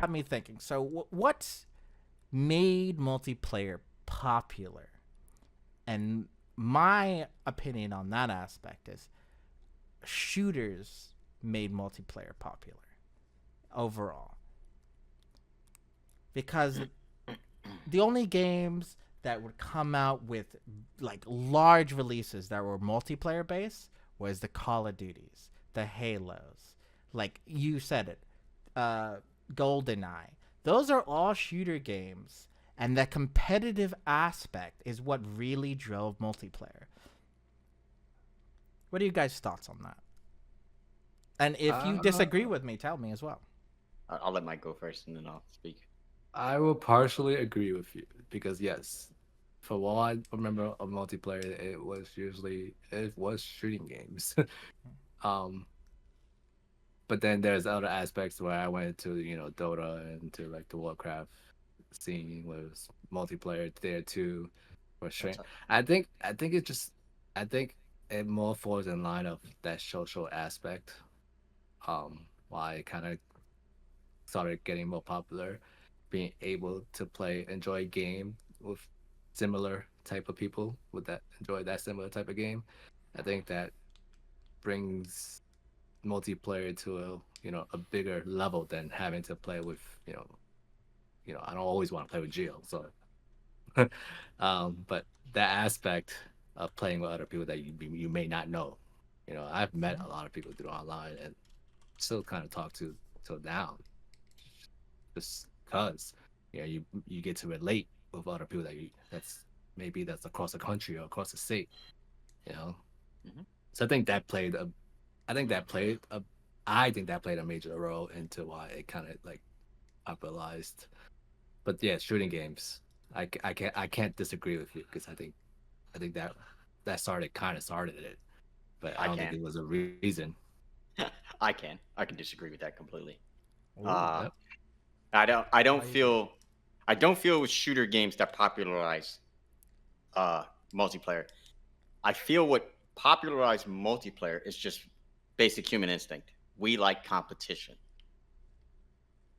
me thinking. So what made multiplayer popular? And my opinion on that aspect is shooters made multiplayer popular overall, because the only games that would come out with like large releases that were multiplayer based was the Call of Duties, the Halos, like you said it, uh, GoldenEye. Those are all shooter games, and the competitive aspect is what really drove multiplayer. What are you guys' thoughts on that? And if you Uh, disagree with me, tell me as well. I'll let Mike go first, and then I'll speak. I will partially agree with you because yes, for what I remember of multiplayer, it was shooting games. um, but then there's other aspects where I went to Dota and to like the Warcraft scene where it was multiplayer there too. For sure, That's up. I think it just I think it more falls in line of that social aspect. Why it kind of started getting more popular, being able to play, enjoy a game with similar type of people with that enjoy that similar type of game. I think that brings multiplayer to a bigger level than having to play with I don't always want to play with Geo, so but that aspect of playing with other people that you may not know. I've met a lot of people through online and still kind of talk to till now, just because you get to relate with other people that's across the country or across the state. You know, Hmm. so I think that played a, I think that played a major role into why it kind of like popularized. But yeah, shooting games, I can't disagree with you because I think that started it, but I I don't think can. it was a reason. I can. I can disagree with that completely. Ooh, Uh, Yep. I don't. I don't why is that? feel. I don't feel with shooter games that popularize multiplayer. I feel what popularized multiplayer is just basic human instinct. We like competition.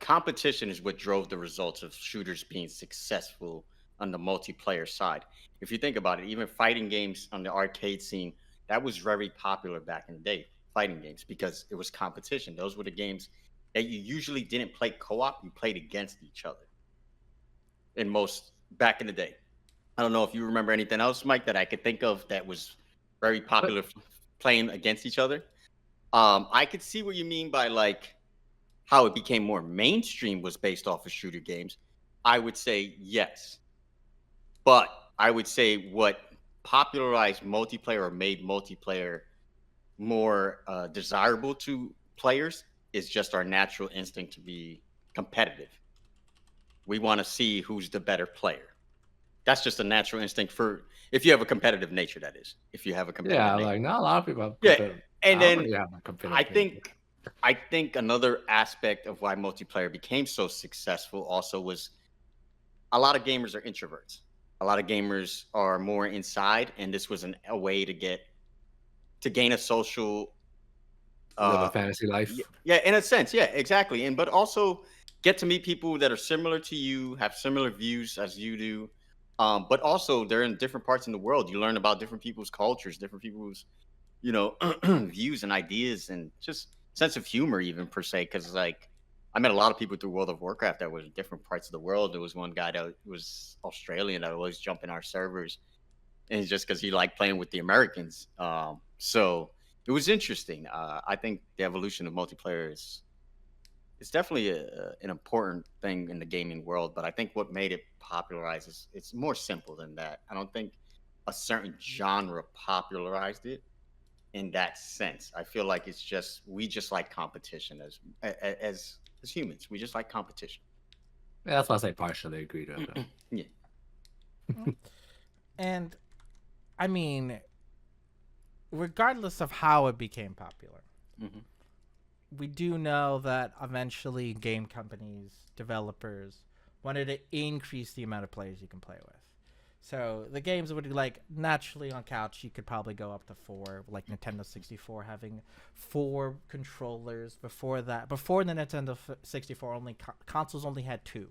Competition is what drove the results of shooters being successful on the multiplayer side. If you think about it, even fighting games on the arcade scene, that was very popular back in the day, fighting games, because it was competition. Those were the games that you usually didn't play co-op, you played against each other in most back in the day. I don't know if you remember anything else, Mike, that I could think of that was very But popular playing against each other. I could see what you mean by like how it became more mainstream was based off of shooter games. I would say yes, but I would say what popularized multiplayer or made multiplayer more desirable to players is just our natural instinct to be competitive. We want to see who's the better player. That's just a natural instinct for if you have a competitive nature. That is, if you have a competitive yeah, nature. like not a lot of people have Yeah, competitive. and I don't then really have a I competitive nature. think I think another aspect of why multiplayer became so successful also was a lot of gamers are introverts. A lot of gamers are more inside, and this was a way to get to gain a social Live a uh fantasy life. yeah, in a sense, yeah, exactly. And but also get to meet people that are similar to you, have similar views as you do. But also they're in different parts in the world. You learn about different people's cultures, different people's views and ideas and just sense of humor even per se because like I met a lot of people through World of Warcraft that were in different parts of the world. There was one guy that was Australian that would always jump in our servers, and it's just because he liked playing with the Americans. So it was interesting. I think the evolution of multiplayer is it's definitely an important thing in the gaming world, but I think what made it popularized is it's more simple than that. I don't think a certain genre popularized it in that sense. I feel like it's just we just like competition as humans. We just like competition. Yeah, that's why I say partially agreed with him. Yeah. And I mean, regardless of how it became popular, Hmm. we do know that eventually game companies, developers wanted to increase the amount of players you can play with. So the games would like naturally on couch you could probably go up to 4, like Nintendo 64 having 4 controllers. Before that, before the Nintendo 64, only consoles only had 2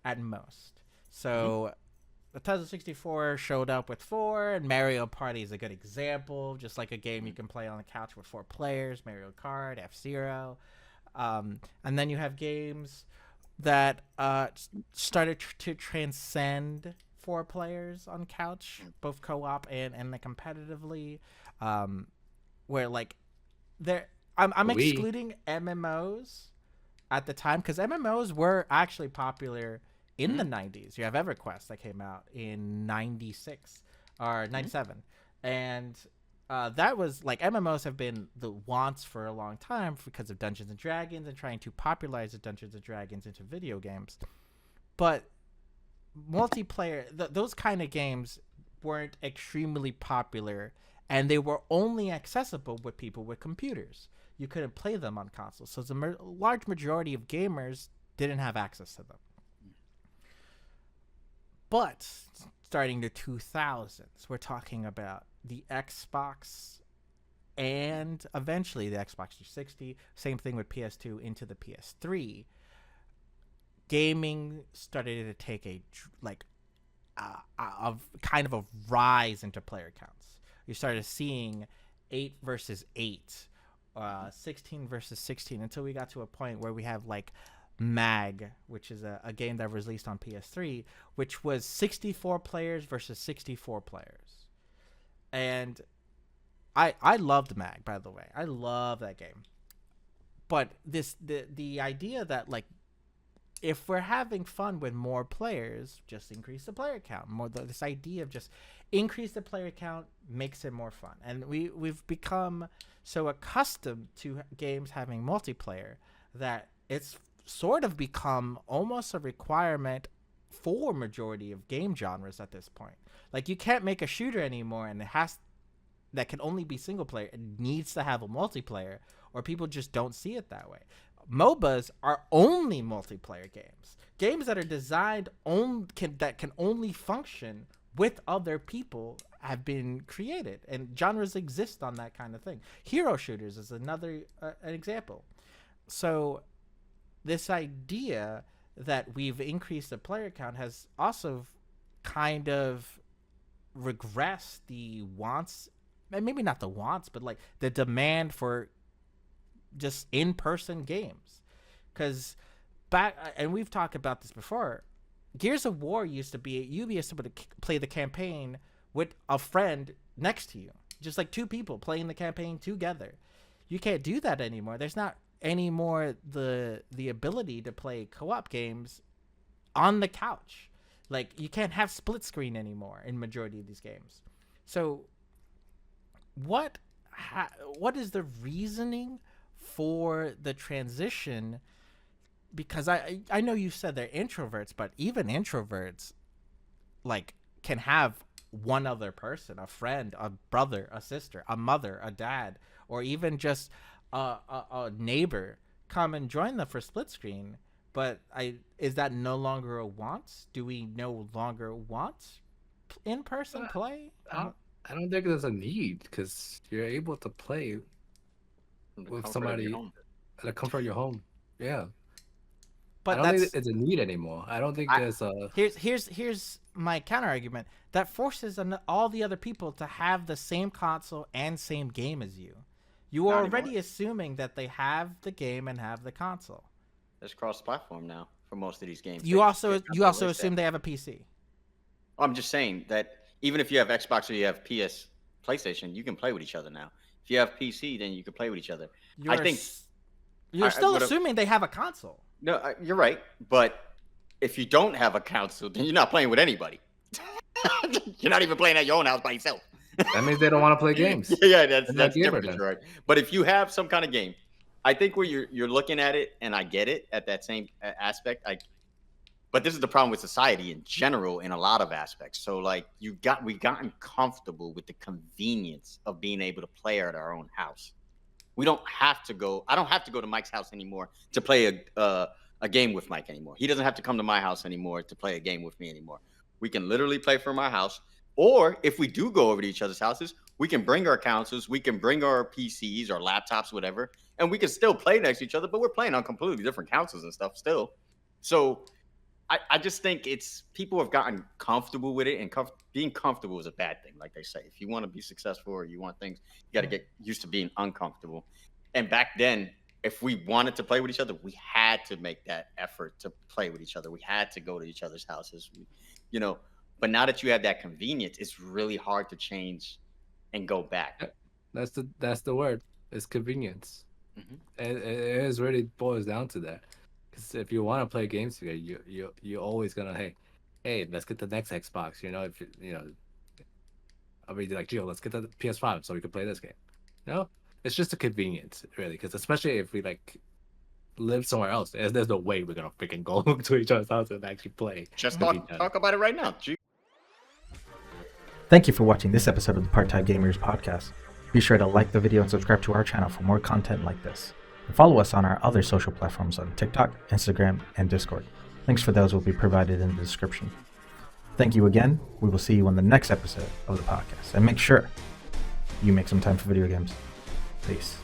at most. So the Nintendo 64 showed up with 4, and Mario Party is a good example, just like a game you can play on the couch with 4 players. Mario Kart, F-Zero, and then you have games that started to transcend 4 players on couch, both co-op and competitively, where like there I'm We excluding MMOs at the time because MMOs were actually popular in the 90s. You have EverQuest that came out in 96 or 97, and that was like MMOs have been the wants for a long time because of Dungeons and Dragons and trying to popularize the Dungeons and Dragons into video games. But multiplayer, those kind of games weren't extremely popular, and they were only accessible with people with computers. You couldn't play them on consoles, so the large majority of gamers didn't have access to them. But starting the 2000s, we're talking about the Xbox and eventually the Xbox 360. Same thing with PS2 into the PS3. Gaming started to take a kind of a rise into player counts. You started seeing 8 versus 8, 16 versus 16, until we got to a point where we have like Mag, which is a game that was released on PS3, which was 64 players versus 64 players. And I loved Mag, by the way. I love that game. But the idea that like if we're having fun with more players, just increase the player count. This idea of just increase the player count makes it more fun. And we've become so accustomed to games having multiplayer that it's sort of become almost a requirement for majority of game genres at this point. Like you can't make a shooter anymore and that can only be single player. It needs to have a multiplayer, or people just don't see it that way. MOBAs are only multiplayer games. Games that are designed that can only function with other people have been created, and genres exist on that kind of thing. Hero shooters is another an example. So this idea that we've increased the player count has also kind of regressed the wants, maybe not the wants, but like the demand for just in-person games. Because back, and we've talked about this before, Gears of War used to be, you'd be able to play the campaign with a friend next to you, just like 2 people playing the campaign together. You can't do that anymore. There's not anymore the ability to play co-op games on the couch. Like you can't have split screen anymore in majority of these games. So what is the reasoning for the transition? Because I know you said they're introverts, but even introverts like can have one other person, a friend, a brother, a sister, a mother, a dad, or even just a neighbor come and join them for split screen. But is that no longer a want? Do we no longer want in-person play? I don't think there's a need because you're able to play with somebody at the comfort of your home. Yeah. But I don't think it's a need anymore. I don't think there's a... Here's my counter argument. That forces all the other people to have the same console and same game as you. You are already assuming that they have the game and have the console. It's cross-platform now for most of these games. You also assume they have a PC. I'm just saying that even if you have Xbox or you have PlayStation, you can play with each other now. If you have PC, then you can play with each other. You're still assuming they have a console. No, you're right. But if you don't have a console, then you're not playing with anybody. You're not even playing at your own house by yourself. That means they don't want to play games. Yeah, that's different, right? But if you have some kind of game, I think where you're looking at it, and I get it at that same aspect. But this is the problem with society in general in a lot of aspects. So like we've gotten comfortable with the convenience of being able to play at our own house. We don't have to go. I don't have to go to Mike's house anymore to play a game with Mike anymore. He doesn't have to come to my house anymore to play a game with me anymore. We can literally play from our house. Or if we do go over to each other's houses, we can bring our consoles, we can bring our PCs, our laptops, whatever, and we can still play next to each other, but we're playing on completely different consoles and stuff still. So I just think it's people have gotten comfortable with it, and being comfortable is a bad thing. Like they say, if you want to be successful or you want things, you got to get used to being uncomfortable. And back then, if we wanted to play with each other, we had to make that effort to play with each other. We had to go to each other's houses, you know. But now that you have that convenience, it's really hard to change and go back. That's the word. It's convenience. It is really boils down to that. Because if you want to play games together, you're always gonna hey, let's get the next Xbox. You know, if you know, I mean, like, Gio, let's get the PS5 so we can play this game. You know, it's just a convenience, really. Because especially if we like live somewhere else, there's no way we're gonna freaking go to each other's house and actually play. Just talk about it right now. Thank you for watching this episode of the Part-Time Gamers podcast. Be sure to like the video and subscribe to our channel for more content like this. And follow us on our other social platforms on TikTok, Instagram, and Discord. Links for those will be provided in the description. Thank you again. We will see you on the next episode of the podcast. And make sure you make some time for video games. Peace.